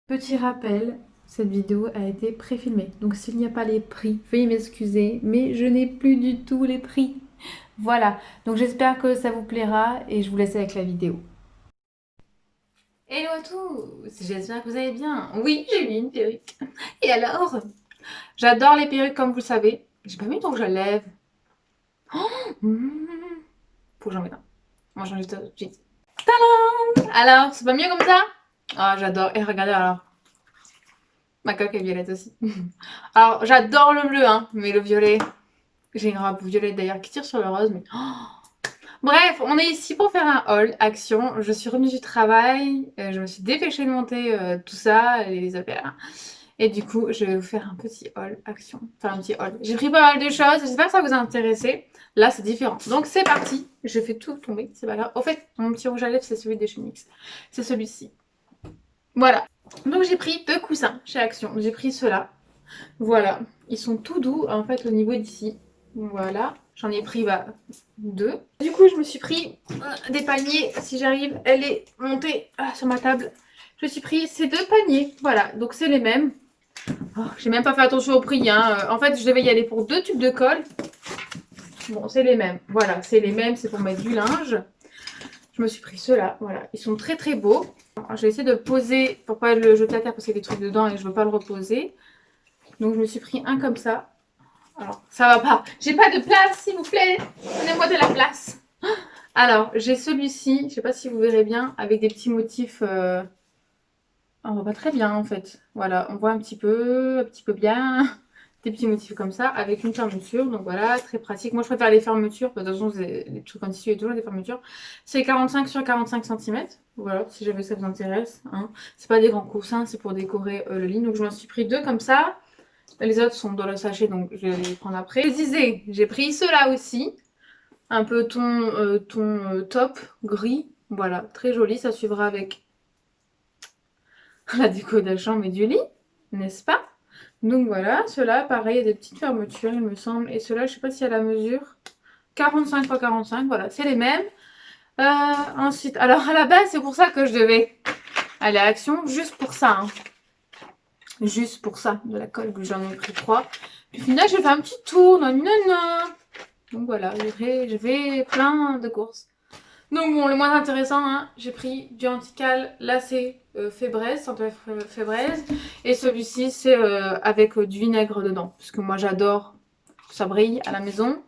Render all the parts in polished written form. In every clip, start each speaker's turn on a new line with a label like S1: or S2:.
S1: Petit rappel, cette vidéo a été préfilmée. Donc s'il n'y a pas les prix, veuillez m'excuser, mais je n'ai plus du tout les prix. Voilà, donc j'espère que ça vous plaira et je vous laisse avec la vidéo. Hello à tous, j'espère que vous allez bien. Oui, j'ai mis une perruque. Et alors? J'adore les perruques comme vous le savez. J'ai pas mis tant que je la lève. Mmh. Faut que j'en mette un. On va changer ça tout de suite. Alors, c'est pas mieux comme ça? Ah, j'adore. Et regardez alors. Ma coque est violette aussi. Alors, j'adore le bleu, hein, mais le violet. J'ai une robe violette d'ailleurs qui tire sur le rose, mais... Bref, on est ici pour faire un haul, action. Je suis revenue du travail, je me suis dépêchée de monter tout ça, les affaires. Et du coup, je vais vous faire un petit haul, action. Enfin, un petit haul. J'ai pris pas mal de choses, j'espère que ça vous a intéressé. Là, c'est différent. Donc, c'est parti. Je fais tout tomber, c'est pas grave. Au fait, mon petit rouge à lèvres, c'est celui de chez NYX. C'est celui-ci. Voilà. Donc, j'ai pris 2 coussins chez Action. J'ai pris ceux-là. Voilà. Ils sont tout doux, en fait, au niveau d'ici. Voilà. J'en ai pris 2. Du coup, je me suis pris des paniers. Si j'arrive, elle est montée sur ma table. Je me suis pris ces 2 paniers. Voilà. Donc, c'est les mêmes. Oh, j'ai même pas fait attention au prix. Hein. En fait, je devais y aller pour 2 tubes de colle. Bon, c'est les mêmes. Voilà. C'est les mêmes. C'est pour mettre du linge. Je me suis pris ceux-là. Voilà. Ils sont très très beaux. Alors, je vais essayer de le poser pour pas le jeter à terre parce qu'il y a des trucs dedans et je veux pas le reposer. Donc, je me suis pris un comme ça. Alors, ça va pas. J'ai pas de place, s'il vous plaît. Donnez-moi de la place. Alors, j'ai celui-ci. Je sais pas si vous verrez bien. Avec des petits motifs. On voit pas très bien, en fait. Voilà, on voit un petit peu bien. Des petits motifs comme ça. Avec une fermeture. Donc voilà, très pratique. Moi, je préfère les fermetures. De toute façon, les trucs en tissu et toujours des fermetures. C'est 45 sur 45 cm. Voilà, si jamais ça vous intéresse. Hein. C'est pas des grands coussins, c'est pour décorer le lit. Donc, je m'en suis pris 2 comme ça. Les autres sont dans le sachet, donc je vais les prendre après. Je disais, j'ai pris ceux-là aussi. Un peu ton top gris. Voilà, très joli. Ça suivra avec la déco de la chambre et du lit, n'est-ce pas? Donc voilà, ceux-là, pareil, il y a des petites fermetures, il me semble. Et ceux-là, je sais pas si à la mesure. 45 x 45, voilà, c'est les mêmes. Ensuite, alors à la base, c'est pour ça que je devais aller à Action, juste pour ça. Hein. Juste pour ça, de la colle, que j'en ai pris 3. Puis au final, j'ai fait un petit tour, non, non, non. Donc voilà, j'ai fait plein de courses. Donc bon, le moins intéressant, hein, j'ai pris du antical lacé Fébraise, senteur Fébraise. Et celui-ci, c'est avec du vinaigre dedans. Parce que moi, j'adore, ça brille à la maison.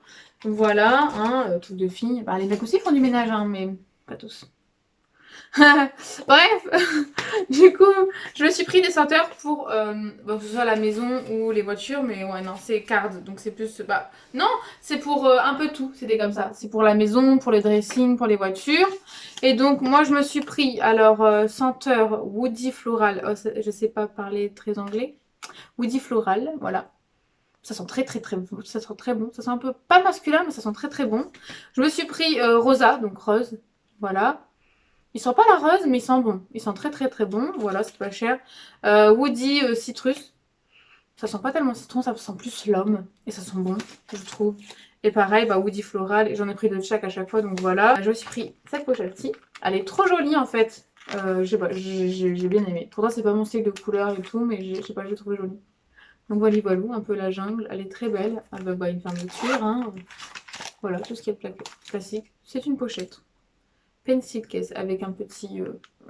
S1: Donc voilà, hein, truc de fille. Bah, les mecs aussi font du ménage, hein, mais pas tous. Bref, du coup, je me suis pris des senteurs pour que ce soit la maison ou les voitures, mais ouais, non, c'est card, donc c'est plus. Bah, non, c'est pour un peu tout, c'était comme ça. C'est pour la maison, pour les dressings, pour les voitures. Et donc, moi, je me suis pris, alors, senteur Woody Floral, oh, je sais pas parler très anglais. Woody Floral, voilà. Ça sent très très très bon, ça sent très bon. Ça sent un peu pas masculin, mais ça sent très très bon. Je me suis pris Rosa, donc rose, voilà. Il sent pas la rose, mais il sent bon. Il sent très très très bon. Voilà, c'est pas cher. Woody citrus. Ça sent pas tellement citron, ça sent plus l'homme. Et ça sent bon, je trouve. Et pareil, bah, Woody floral. Et j'en ai pris de chaque à chaque fois, donc voilà. Je me suis pris cette pochette-ci. Elle est trop jolie en fait. J'ai bien aimé. Pourtant, c'est pas mon style de couleur et tout, mais je sais pas, je l'ai trouvé jolie. Donc voilà, voilà, un peu la jungle. Elle est très belle. Avec une fermeture. Hein. Voilà, tout ce qui est classique. C'est une pochette. Pencil case avec un petit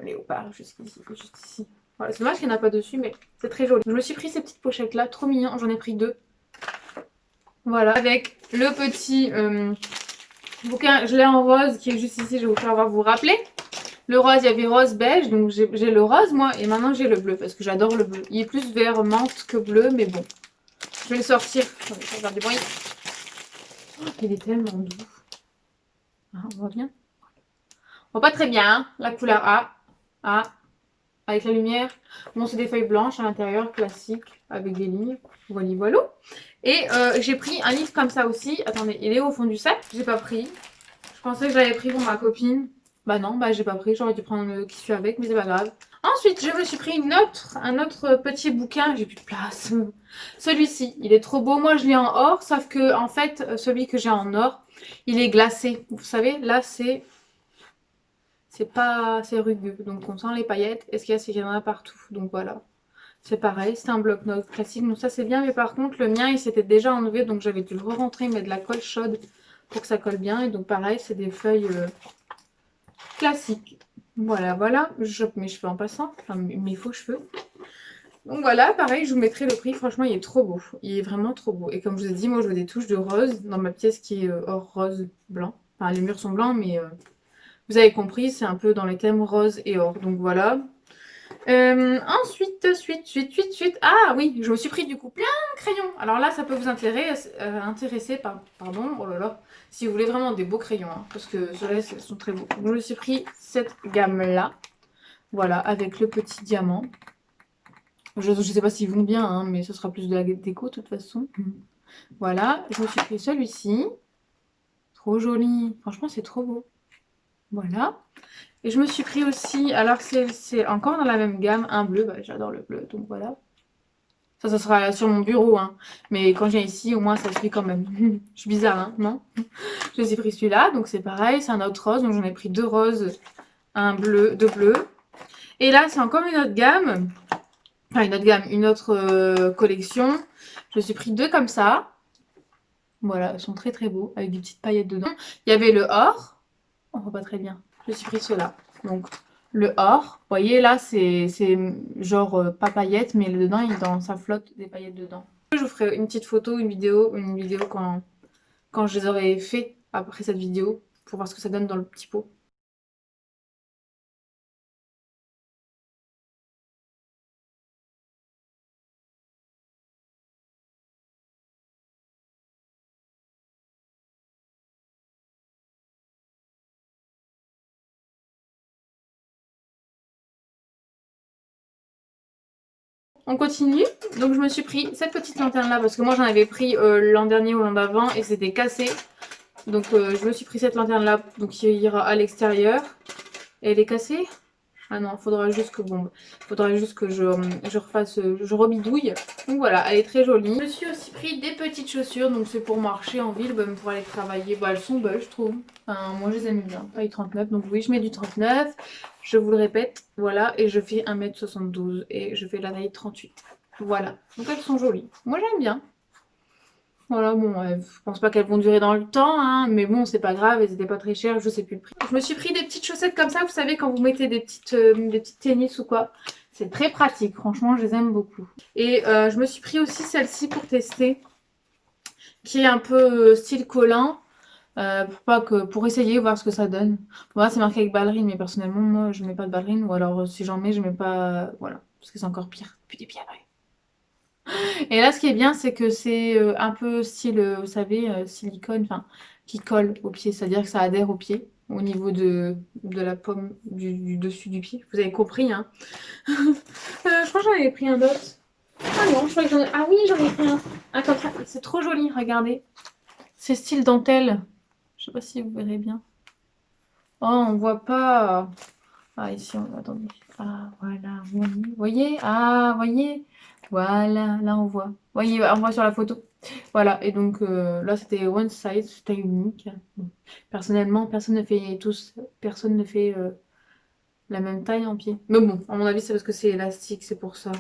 S1: léopard jusqu'ici, juste ici. Voilà, c'est dommage qu'il n'y en a pas dessus, mais c'est très joli. Je me suis pris ces petites pochettes là, trop mignon, j'en ai pris 2. Voilà, avec le petit bouquin, je l'ai en rose qui est juste ici, je vais vous faire voir, vous rappeler. Le rose, il y avait rose beige, donc j'ai le rose moi, et maintenant j'ai le bleu, parce que j'adore le bleu. Il est plus vert menthe que bleu, mais bon. Je vais le sortir, attendez, je vais faire du bruit. Oh, il est tellement doux. Ah, on voit bien. On voit pas très bien, hein, la couleur A. A. Avec la lumière. Bon, c'est des feuilles blanches à l'intérieur, classique, avec des lignes. Voilà, voilà. Et j'ai pris un livre comme ça aussi. Attendez, il est au fond du sac. J'ai pas pris. Je pensais que je l'avais pris pour ma copine. Bah non, bah j'ai pas pris. J'aurais dû prendre le qui suit avec, mais c'est pas grave. Ensuite, je me suis pris un autre petit bouquin. J'ai plus de place. Celui-ci, il est trop beau. Moi, je l'ai en or, sauf que en fait, celui que j'ai en or, il est glacé. Vous savez, là, c'est c'est rugueux. Donc on sent les paillettes. Et ce qu'il y a, c'est qu'il y en a partout. Donc voilà. C'est pareil, c'est un bloc-notes classique. Donc ça c'est bien. Mais par contre, le mien, il s'était déjà enlevé. Donc j'avais dû le re-rentrer, mettre de la colle chaude pour que ça colle bien. Et donc pareil, c'est des feuilles classiques. Voilà, voilà. Je chope mes cheveux en passant. Enfin, mes faux cheveux. Donc voilà, pareil, je vous mettrai le prix. Franchement, il est trop beau. Il est vraiment trop beau. Et comme je vous ai dit, moi, je veux des touches de rose dans ma pièce qui est or rose blanc. Enfin, les murs sont blancs, mais vous avez compris, c'est un peu dans les thèmes rose et or. Donc voilà. Ensuite. Ah oui, je me suis pris du coup plein de crayons. Alors là, ça peut vous intéresser, pardon, oh là là, si vous voulez vraiment des beaux crayons, hein, parce que ceux-là, ils sont très beaux. Donc, je me suis pris cette gamme-là. Voilà, avec le petit diamant. Je sais pas s'ils vont bien, hein, mais ce sera plus de la déco de toute façon. Voilà, je me suis pris celui-ci. Trop joli. Franchement, c'est trop beau. Voilà. Et je me suis pris aussi, alors c'est encore dans la même gamme, un bleu. Bah, j'adore le bleu, donc voilà. Ça sera sur mon bureau, hein. Mais quand je viens ici, au moins, ça suit quand même. Je suis bizarre, hein, non? Je me suis pris celui-là, donc c'est pareil. C'est un autre rose, donc j'en ai pris deux roses, un bleu, deux bleus. Et là, c'est encore une autre gamme. Enfin, une autre gamme, une autre collection. Je me suis pris deux comme ça. Voilà, ils sont très très beaux, avec des petites paillettes dedans. Il y avait le or. On voit pas très bien. Je me suis pris ceux-là. Donc, le or. Vous voyez, là, c'est genre pas paillettes, mais dedans, ça flotte des paillettes dedans. Je vous ferai une petite photo, une vidéo quand je les aurai fait après cette vidéo, pour voir ce que ça donne dans le petit pot. On continue. Donc je me suis pris cette petite lanterne là parce que moi j'en avais pris l'an dernier ou l'an d'avant et c'était cassé. Donc je me suis pris cette lanterne là donc qui ira à l'extérieur. Et elle est cassée. Ah non, faudra juste que je refasse, je rebidouille. Donc voilà, elle est très jolie. Je me suis aussi pris des petites chaussures, donc c'est pour marcher en ville, même pour aller travailler. Bah, elles sont belles, je trouve. Enfin, moi je les aime bien, taille 39. Donc oui, je mets du 39. Je vous le répète, voilà. Et je fais 1m72 et je fais la taille 38. Voilà, donc elles sont jolies. Moi j'aime bien. Voilà, bon, je pense pas qu'elles vont durer dans le temps, hein, mais bon, c'est pas grave, elles étaient pas très chères, je sais plus le prix. Je me suis pris des petites chaussettes comme ça, vous savez, quand vous mettez des petites tennis ou quoi. C'est très pratique, franchement, je les aime beaucoup. Et je me suis pris aussi celle-ci pour tester, qui est un peu style collant, pour essayer, voir ce que ça donne. Voilà, c'est marqué avec ballerine, mais personnellement, moi, je mets pas de ballerine, ou alors si j'en mets, je mets pas, voilà, parce que c'est encore pire, depuis des pieds après. Et là, ce qui est bien, c'est que c'est un peu style, vous savez, silicone, enfin, qui colle au pied. C'est-à-dire que ça adhère au pied, au niveau de la paume du dessus du pied. Vous avez compris, hein. Je crois que j'en avais pris un autre. Ah non, je crois que j'en ai... Ah oui, j'en ai pris un comme ça. C'est trop joli, regardez. C'est style dentelle. Je sais pas si vous verrez bien. Oh, on voit pas. Ah, ici, attendez. Ah, voilà, vous voyez? Ah, voyez? Voilà, là on voit. Voyez, on voit sur la photo. Voilà, et donc là c'était one size, c'était unique. Bon. Personnellement, personne ne fait la même taille en pied. Mais bon, à mon avis, c'est parce que c'est élastique, c'est pour ça.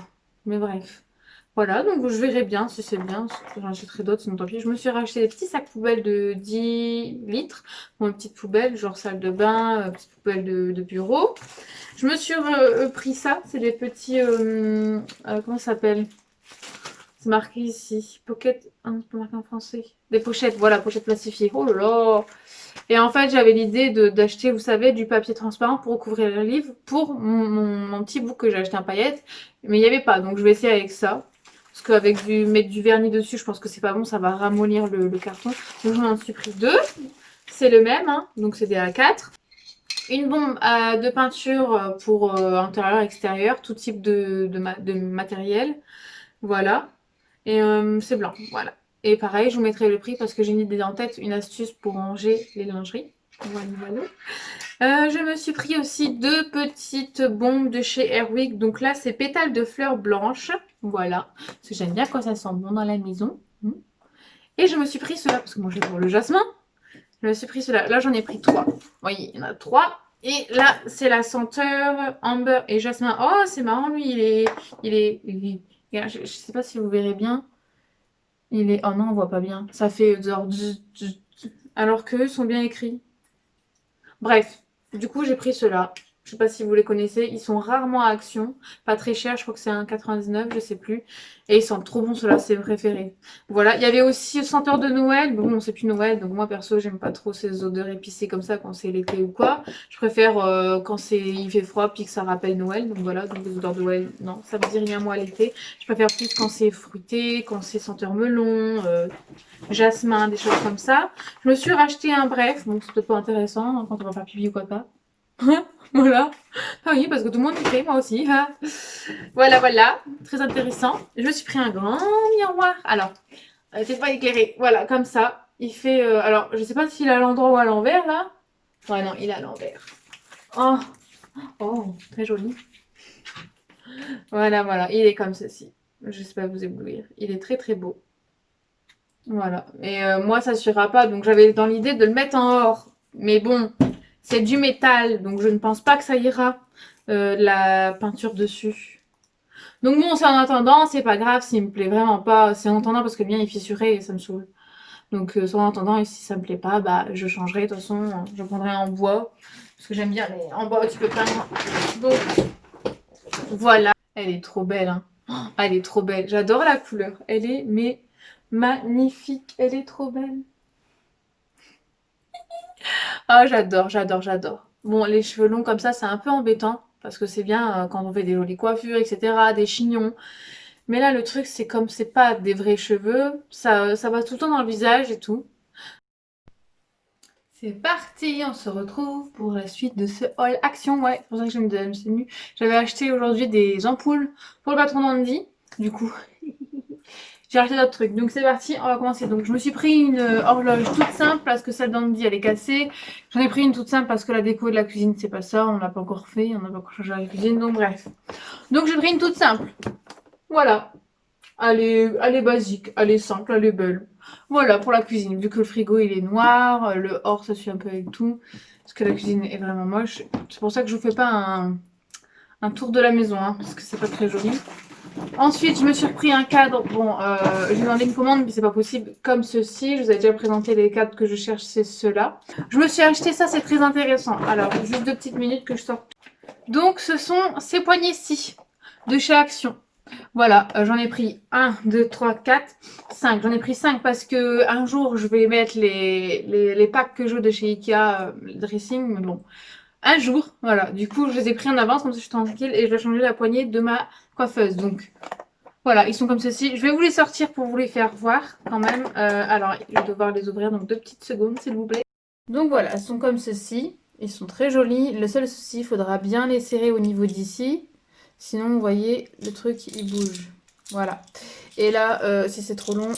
S1: Mais bref. Voilà, donc je verrai bien si c'est bien. J'en achèterai d'autres, sinon tant pis. Je me suis racheté des petits sacs poubelles de 10 litres. Bon, une petite poubelle, genre salle de bain, petite poubelle de bureau. Je me suis pris ça. C'est des petits... comment ça s'appelle? C'est marqué ici. Pocket... Ah non, c'est pas marqué en français. Des pochettes, voilà, pochettes plastifiées. Oh là là! Et en fait, j'avais l'idée d'acheter, vous savez, du papier transparent pour recouvrir le livre pour mon petit book que j'ai acheté en paillettes. Mais il n'y avait pas, donc je vais essayer avec ça. Parce qu'avec mettre du vernis dessus, je pense que c'est pas bon, ça va ramollir le carton. Donc j'en suis pris deux. C'est le même, hein, donc c'est des A4. Une bombe de peinture pour intérieur, extérieur, tout type de matériel. Voilà. Et c'est blanc, voilà. Et pareil, je vous mettrai le prix parce que j'ai une idée en tête, une astuce pour ranger les lingeries. Voilà, voilà. Je me suis pris aussi deux petites bombes de chez Airwick. Donc là, c'est pétales de fleurs blanches. Voilà. Parce que j'aime bien quand ça sent bon dans la maison. Et je me suis pris cela parce que moi j'adore le jasmin. Je me suis pris cela. Là, j'en ai pris trois. Vous voyez, il y en a trois. Et là, c'est la senteur Amber et Jasmin. Oh, c'est marrant, lui, regarde, je sais pas si vous verrez bien. Oh non, on voit pas bien. Ça fait genre alors qu'eux sont bien écrits. Bref, du coup, j'ai pris ceux-là. Je sais pas si vous les connaissez. Ils sont rarement à Action. Pas très cher. Je crois que c'est un 99, je sais plus. Et ils sentent trop bon, ceux-là. C'est mes préférés. Voilà. Il y avait aussi le senteur de Noël. Bon, c'est plus Noël. Donc moi, perso, j'aime pas trop ces odeurs épicées comme ça quand c'est l'été ou quoi. Je préfère quand il fait froid puis que ça rappelle Noël. Donc voilà. Donc les odeurs de Noël, non, ça me dit rien moi l'été. Je préfère plus quand c'est fruité, quand c'est senteur melon, jasmin, des choses comme ça. Je me suis racheté un bref, bon c'est peut-être pas intéressant hein, quand on va faire pipi ou quoi pas. Voilà. Ah oui, parce que tout le monde y fait, moi aussi. Ah. Voilà, voilà. Très intéressant. Je me suis pris un grand miroir. Alors, c'est pas éclairé. Voilà, comme ça. Il fait... alors, je sais pas s'il est à l'endroit ou à l'envers, là. Ouais, non, il est à l'envers. Oh, oh, très joli. Voilà, voilà. Il est comme ceci. Je sais pas vous éblouir. Il est très, très beau. Voilà. Et moi, ça suffira pas. Donc, j'avais dans l'idée de le mettre en or. Mais bon, c'est du métal. Donc, je ne pense pas que ça ira. La peinture dessus. Donc, bon, c'est en attendant. C'est pas grave s'il me plaît vraiment pas. C'est en attendant parce que bien, il est fissuré et ça me saoule. Donc, c'est en attendant. Et si ça me plaît pas, bah, je changerai. De toute façon, je prendrai en bois. Parce que j'aime bien. Mais en bois, tu peux peindre. Donc, voilà. Elle est trop belle, hein. Oh, elle est trop belle. J'adore la couleur. Elle est, mais magnifique. Elle est trop belle. Ah, j'adore, j'adore, j'adore. Bon, les cheveux longs comme ça, c'est un peu embêtant. Parce que c'est bien quand on fait des jolies coiffures, etc., des chignons. Mais là, le truc, c'est comme c'est pas des vrais cheveux, ça va tout le temps dans le visage et tout. C'est parti, on se retrouve pour la suite de ce haul action. Ouais, c'est pour ça que j'aime de la tenue. J'avais acheté aujourd'hui des ampoules pour le patron d'Andy. Du coup, j'ai acheté d'autres trucs. Donc c'est parti, on va commencer. Donc je me suis pris une horloge toute simple parce que celle d'Andy elle est cassée. J'en ai pris une toute simple parce que la déco de la cuisine c'est pas ça. On l'a pas encore fait, on n'a pas encore changé la cuisine. Donc bref. Donc j'ai pris une toute simple. Voilà. Elle est basique, elle est simple, elle est belle. Voilà pour la cuisine. Vu que le frigo il est noir, le hors ça suit un peu avec tout. Parce que la cuisine est vraiment moche. C'est pour ça que je vous fais pas un tour de la maison. Hein, parce que c'est pas très joli. Ensuite, je me suis repris un cadre. Bon, j'ai demandé une commande, mais c'est pas possible. Comme ceci, je vous ai déjà présenté les cadres que je cherche, c'est ceux-là. Je me suis acheté ça, c'est très intéressant. Alors, juste 2 petites minutes que je sors. Donc, ce sont ces poignées-ci de chez Action. Voilà, j'en ai pris 1, 2, 3, 4, 5. J'en ai pris 5 parce que un jour, je vais mettre les packs que je veux de chez Ikea, le dressing, mais bon. Un jour, voilà. Du coup, je les ai pris en avance, comme ça je suis tranquille, et je vais changer la poignée de ma coiffeuse. Donc, voilà, ils sont comme ceci. Je vais vous les sortir pour vous les faire voir quand même. Alors, je vais devoir les ouvrir, donc 2 petites secondes, s'il vous plaît. Donc voilà, ils sont comme ceci. Ils sont très jolis. Le seul souci, il faudra bien les serrer au niveau d'ici. Sinon, vous voyez, le truc, il bouge. Voilà. Et là, si c'est trop long,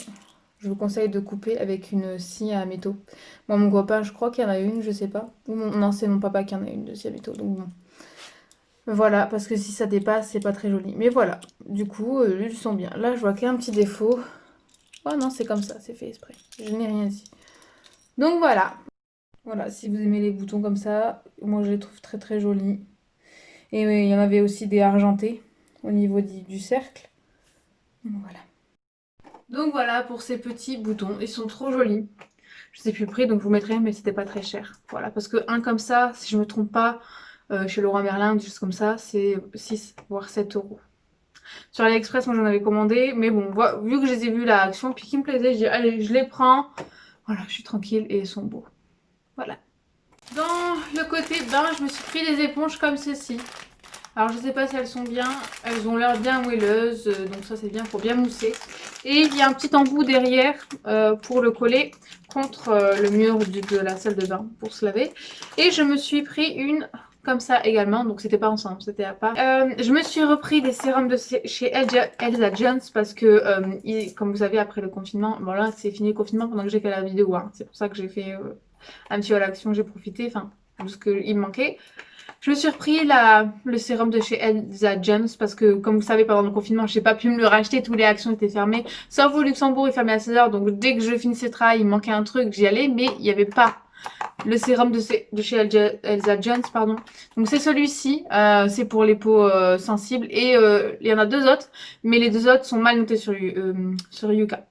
S1: je vous conseille de couper avec une scie à métaux. Moi, mon copain, je crois qu'il y en a une, je sais pas. Non, c'est mon papa qui en a une de scie à métaux, donc bon. Voilà, parce que si ça dépasse, c'est pas très joli. Mais voilà, du coup, ils sont bien. Là, je vois qu'il y a un petit défaut. Oh non, c'est comme ça, c'est fait exprès. Je n'ai rien dit. Donc voilà. Voilà, si vous aimez les boutons comme ça, moi je les trouve très très jolis. Et il y en avait aussi des argentés au niveau du cercle. Voilà. Donc voilà pour ces petits boutons. Ils sont trop jolis. Je sais plus le prix, donc je vous mettrai, mais c'était pas très cher. Voilà, parce que un comme ça, si je me trompe pas, chez Leroy Merlin, juste comme ça, c'est 6 voire 7 euros. Sur AliExpress, moi j'en avais commandé, mais bon, vu que je les ai vus là à Action, puis qu'ils me plaisaient, je dis allez, je les prends. Voilà, je suis tranquille et ils sont beaux. Voilà. Dans le côté bain, je me suis pris des éponges comme ceci. Alors je sais pas si elles sont bien, elles ont l'air bien moelleuses, donc ça c'est bien pour bien mousser. Et il y a un petit embout derrière pour le coller contre le mur de la salle de bain pour se laver. Et je me suis pris une comme ça également, donc c'était pas ensemble, c'était à part. Je me suis repris des sérums de chez Elsa Jones parce que comme vous savez après le confinement, bon là c'est fini le confinement pendant que j'ai fait la vidéo, hein. C'est pour ça que j'ai fait un petit haul action, j'ai profité, enfin de ce qu'il me manquait. Je me suis repris le sérum de chez Elsa Jones parce que, comme vous savez, pendant le confinement, je n'ai pas pu me le racheter. Tous les actions étaient fermées. Sauf au Luxembourg, il fermait à 16 h. Donc, dès que je finissais le travail, il me manquait un truc, j'y allais. Mais il n'y avait pas Le sérum de chez Elsa Jones, pardon. Donc c'est celui-ci, c'est pour les peaux sensibles. Et il y en a deux autres, mais les deux autres sont mal notés sur Yuka.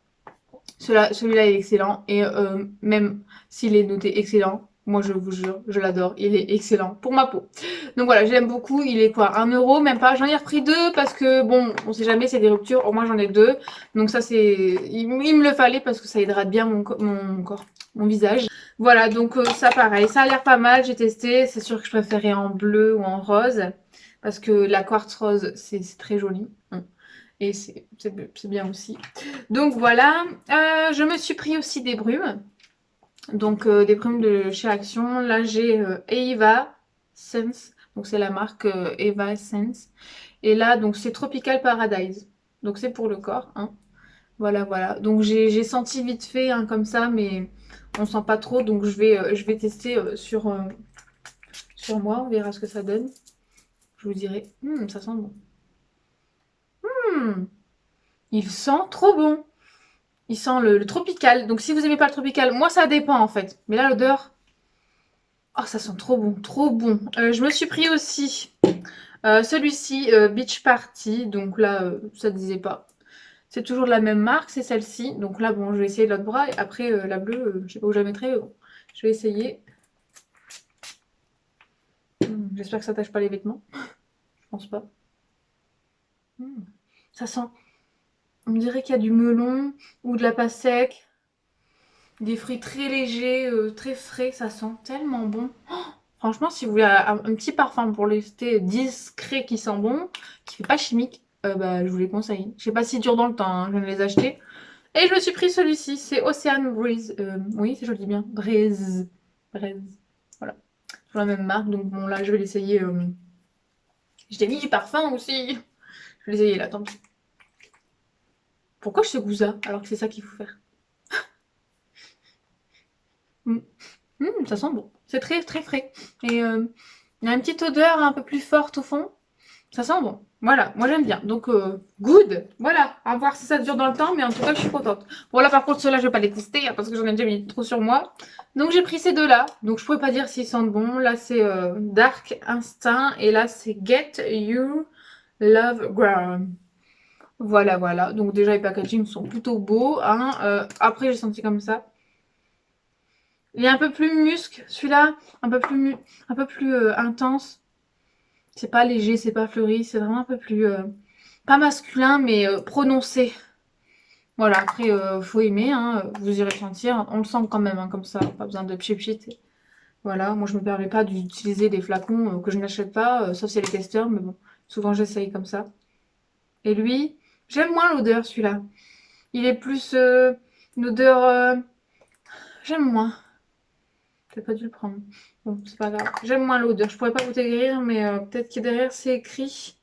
S1: Celui-là est excellent. Et même s'il est noté excellent, moi je vous jure, je l'adore. Il est excellent pour ma peau. Donc voilà, je l'aime beaucoup. Il est quoi, 1 €, même pas. J'en ai repris deux parce que bon, on sait jamais, c'est des ruptures. Au moins j'en ai deux. Donc ça c'est... Il me le fallait parce que ça hydrate bien mon corps, mon visage. Voilà, donc ça pareil, ça a l'air pas mal, j'ai testé. C'est sûr que je préférais en bleu ou en rose. Parce que la quartz rose, c'est très joli. Et c'est bien aussi. Donc voilà, je me suis pris aussi des brumes. Donc des brumes de chez Action. Là j'ai Eva Sense. Donc c'est la marque Eva Sense. Et là donc c'est Tropical Paradise. Donc c'est pour le corps. Hein. Voilà, voilà. Donc j'ai senti vite fait hein, comme ça, mais on sent pas trop. Donc je vais tester sur moi. On verra ce que ça donne. Je vous dirai. Ça sent bon. Il sent trop bon. Il sent le tropical. Donc si vous aimez pas le tropical, moi ça dépend en fait. Mais là l'odeur, oh ça sent trop bon, trop bon. Je me suis pris aussi celui-ci Beach Party. Donc là ça disait pas. C'est toujours de la même marque, c'est celle-ci. Donc là bon je vais essayer de l'autre bras. Et après la bleue, je sais pas où je la mettrai. Mais bon, je vais essayer. J'espère que ça tâche pas les vêtements. Je pense pas. Ça sent. On dirait qu'il y a du melon ou de la pastèque. Des fruits très légers, très frais, ça sent tellement bon. Oh, franchement, si vous voulez un petit parfum pour rester discret qui sent bon, qui fait pas chimique, bah, je vous les conseille. Je sais pas s'il dure dans le temps, hein, je viens de les acheter. Et je me suis pris celui-ci, c'est Ocean Breeze. Oui, c'est joli bien. Breeze. Breeze. Voilà. Sur la même marque, donc bon, là, je vais l'essayer. Je t'ai mis du parfum aussi. Je vais l'essayer là, tant pis. Pourquoi je secoue ça alors que c'est ça qu'il faut faire? Ça sent bon. C'est très très frais. Et il y a une petite odeur un peu plus forte au fond. Ça sent bon. Voilà, moi j'aime bien. Donc good. Voilà, à voir si ça dure dans le temps, mais en tout cas je suis contente. Bon là par contre ceux-là je vais pas les tester hein, parce que j'en ai déjà mis trop sur moi. Donc j'ai pris ces deux-là. Donc je pourrais pas dire s'ils sentent bon. Là c'est Dark Instinct et là c'est Get You Love Ground. Voilà, voilà. Donc déjà les packaging sont plutôt beaux. Hein. Après j'ai senti comme ça. Il est un peu plus musc, celui-là, un peu plus intense. C'est pas léger, c'est pas fleuri, c'est vraiment un peu plus, pas masculin, mais prononcé. Voilà, après, faut aimer, hein, vous irez sentir. On le sent quand même, hein, comme ça, pas besoin de pchit. Voilà, moi je me permets pas d'utiliser des flacons que je n'achète pas, sauf si c'est les testeurs, mais bon, souvent j'essaye comme ça. Et lui, j'aime moins l'odeur, celui-là. Il est plus une odeur, j'aime moins. J'ai pas dû le prendre. Bon, c'est pas grave. J'aime moins l'odeur. Je pourrais pas vous décrire, mais peut-être que derrière c'est écrit.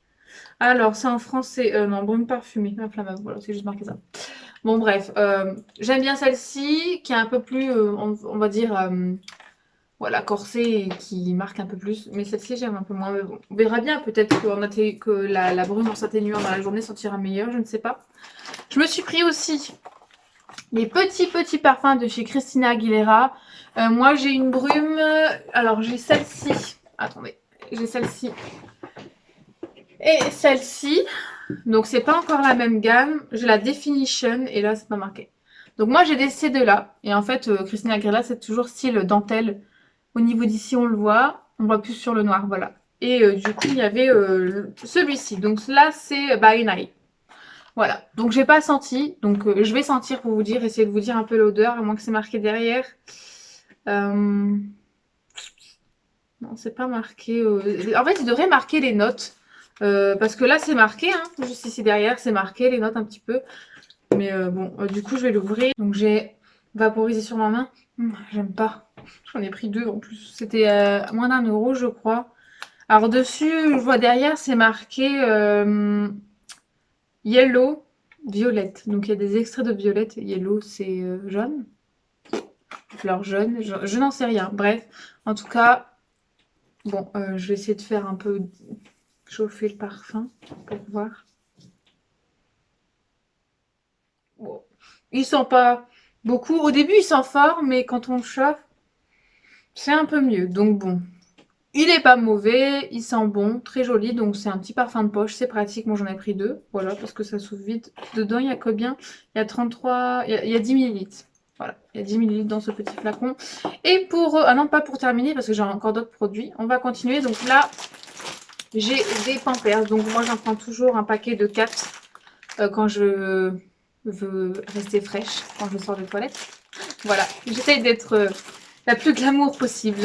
S1: Alors, c'est en français. Non, brume parfumée. Inflammable. Voilà, c'est juste marqué ça. Bon, bref. J'aime bien celle-ci, qui est un peu plus, on va dire, voilà, corsée et qui marque un peu plus. Mais celle-ci, j'aime un peu moins. Mais bon, on verra bien. Peut-être que la brume en s'atténuant dans la journée sentira meilleur. Je ne sais pas. Je me suis pris aussi les petits parfums de chez Christina Aguilera. Moi, j'ai une brume. Alors, j'ai celle-ci. Attendez. J'ai celle-ci. Et celle-ci. Donc, c'est pas encore la même gamme. J'ai la Definition. Et là, c'est pas marqué. Donc, moi, j'ai ces deux-là. Et en fait, Christina Aguilera, c'est toujours style dentelle. Au niveau d'ici, on le voit. On voit plus sur le noir. Voilà. Et du coup, il y avait celui-ci. Donc, là, c'est By Night. Voilà, donc j'ai pas senti, donc je vais sentir pour vous dire, essayer de vous dire un peu l'odeur, à moins que c'est marqué derrière. Non, c'est pas marqué. En fait, il devrait marquer les notes, parce que là c'est marqué, hein, juste ici derrière, c'est marqué les notes un petit peu. Mais bon, du coup je vais l'ouvrir. Donc j'ai vaporisé sur ma main. J'aime pas. J'en ai pris deux en plus. C'était moins d'1 € je crois. Alors dessus, je vois derrière, c'est marqué Yellow. Violette. Donc il y a des extraits de violette. Yellow, c'est jaune. Fleur jaune. Je n'en sais rien. Bref, en tout cas, bon, je vais essayer de faire un peu chauffer le parfum pour voir. Bon, il sent pas beaucoup. Au début, il sent fort, mais quand on le chauffe, c'est un peu mieux. Donc bon, il est pas mauvais, il sent bon, très joli. Donc c'est un petit parfum de poche, c'est pratique. Moi j'en ai pris deux, voilà, parce que ça s'ouvre vite. Dedans il y a combien? Il y a 33, il y a 10 millilitres. Voilà, il y a 10 millilitres dans ce petit flacon. Et pour, ah non, pas pour terminer, parce que j'ai encore d'autres produits. On va continuer. Donc là, j'ai des Pampers. Donc moi j'en prends toujours un paquet de 4 quand je veux rester fraîche, quand je sors des toilettes. Voilà, j'essaye d'être la plus glamour possible.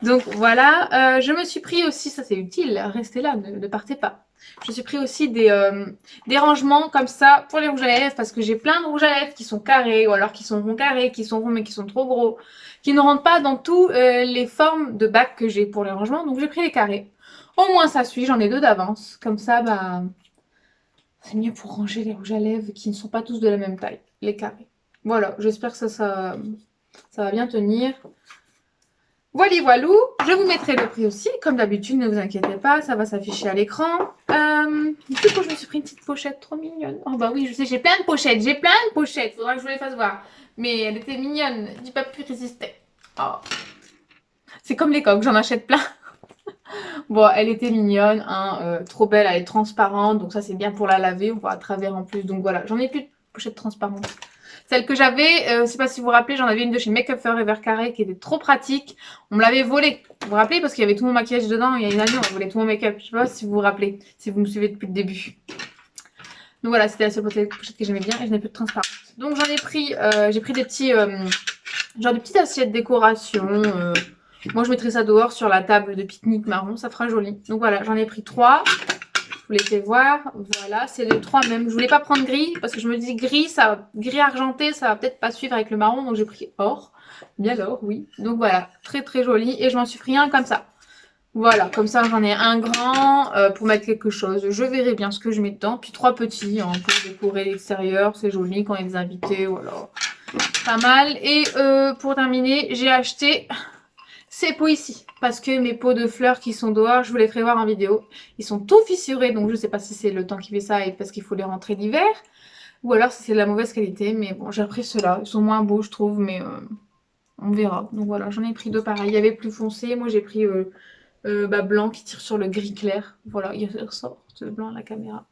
S1: Donc voilà, je me suis pris aussi, ça c'est utile, restez là, ne partez pas. Je me suis pris aussi des rangements comme ça pour les rouges à lèvres parce que j'ai plein de rouges à lèvres qui sont carrés ou alors qui sont ronds carrés, qui sont ronds mais qui sont trop gros, qui ne rentrent pas dans tous les formes de bacs que j'ai pour les rangements. Donc j'ai pris les carrés. Au moins ça suit, j'en ai deux d'avance. Comme ça, bah, c'est mieux pour ranger les rouges à lèvres qui ne sont pas tous de la même taille, les carrés. Voilà, j'espère que ça va bien tenir. Voilà, voilou, je vous mettrai le prix aussi, comme d'habitude, ne vous inquiétez pas, ça va s'afficher à l'écran. Du coup, je me suis pris une petite pochette trop mignonne. Oh bah oui, je sais, j'ai plein de pochettes, faudra que je vous les fasse voir. Mais elle était mignonne, j'ai pas pu résister. Oh. C'est comme les coques, j'en achète plein. Bon, elle était mignonne, hein, trop belle, elle est transparente, donc ça c'est bien pour la laver, on voit à travers en plus, donc voilà, j'en ai plus de pochettes transparentes. Celle que j'avais, je sais pas si vous vous rappelez, j'en avais une de chez Make Up Forever Carré qui était trop pratique. On me l'avait volée. Vous vous rappelez parce qu'il y avait tout mon maquillage dedans. Il y a une année, on volait tout mon make-up. Je sais pas si vous vous rappelez, si vous me suivez depuis le début. Donc voilà, c'était la seule pochette que j'aimais bien et je n'ai plus de transparente. Donc j'en ai pris, j'ai pris des petits, genre des petites assiettes décoration. Moi je mettrais ça dehors sur la table de pique-nique marron, ça fera joli. Donc voilà, j'en ai pris 3. Vous laissez voir, voilà, c'est les 3 mêmes. Je voulais pas prendre gris parce que je me dis gris, gris argenté, ça va peut-être pas suivre avec le marron, donc j'ai pris or. Bien l'or, oui. Donc voilà, très très joli et je m'en suis pris un comme ça. Voilà, comme ça j'en ai un grand pour mettre quelque chose. Je verrai bien ce que je mets dedans. Puis 3 petits hein, pour décorer l'extérieur, c'est joli quand il y a des invités, voilà. Pas mal. Et pour terminer, j'ai acheté ces pots ici, parce que mes pots de fleurs qui sont dehors, je vous les ferai voir en vidéo. Ils sont tout fissurés, donc je sais pas si c'est le temps qui fait ça et parce qu'il faut les rentrer l'hiver, ou alors si c'est de la mauvaise qualité, mais bon, j'ai pris ceux-là. Ils sont moins beaux, je trouve, mais on verra. Donc voilà, j'en ai pris 2 pareils. Il y avait plus foncé, moi j'ai pris blanc qui tire sur le gris clair. Voilà, il ressort ce blanc à la caméra.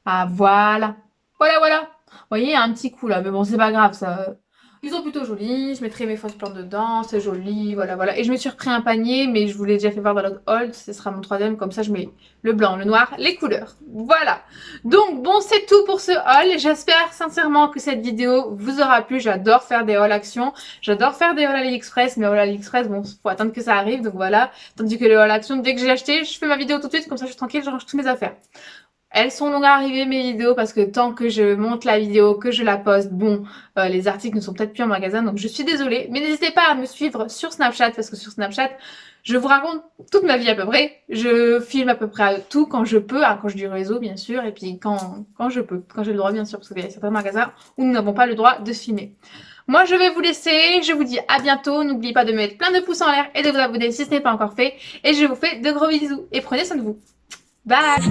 S1: Ah voilà, voilà. Vous voyez, il y a un petit coup là, mais bon, c'est pas grave, ça. Ils sont plutôt jolis, je mettrai mes fausses plantes dedans, c'est joli, voilà. Et je me suis repris un panier, mais je vous l'ai déjà fait voir dans l'autre haul, ce sera mon 3e, comme ça je mets le blanc, le noir, les couleurs. Voilà. Donc bon, c'est tout pour ce haul. J'espère sincèrement que cette vidéo vous aura plu. J'adore faire des hauls action, j'adore faire des hauls AliExpress, mais hauls AliExpress, bon, faut attendre que ça arrive, donc voilà. Tandis que les hauls action, dès que j'ai acheté, je fais ma vidéo tout de suite, comme ça je suis tranquille, je range toutes mes affaires. Elles sont longues à arriver mes vidéos parce que tant que je monte la vidéo, que je la poste, bon, les articles ne sont peut-être plus en magasin, donc je suis désolée. Mais n'hésitez pas à me suivre sur Snapchat parce que sur Snapchat, je vous raconte toute ma vie à peu près. Je filme à peu près tout quand je peux, quand je du réseau bien sûr, et puis quand je peux, quand j'ai le droit bien sûr, parce qu'il y a certains magasins où nous n'avons pas le droit de filmer. Moi, je vais vous laisser. Je vous dis à bientôt. N'oubliez pas de mettre plein de pouces en l'air et de vous abonner si ce n'est pas encore fait. Et je vous fais de gros bisous. Et prenez soin de vous. Bye!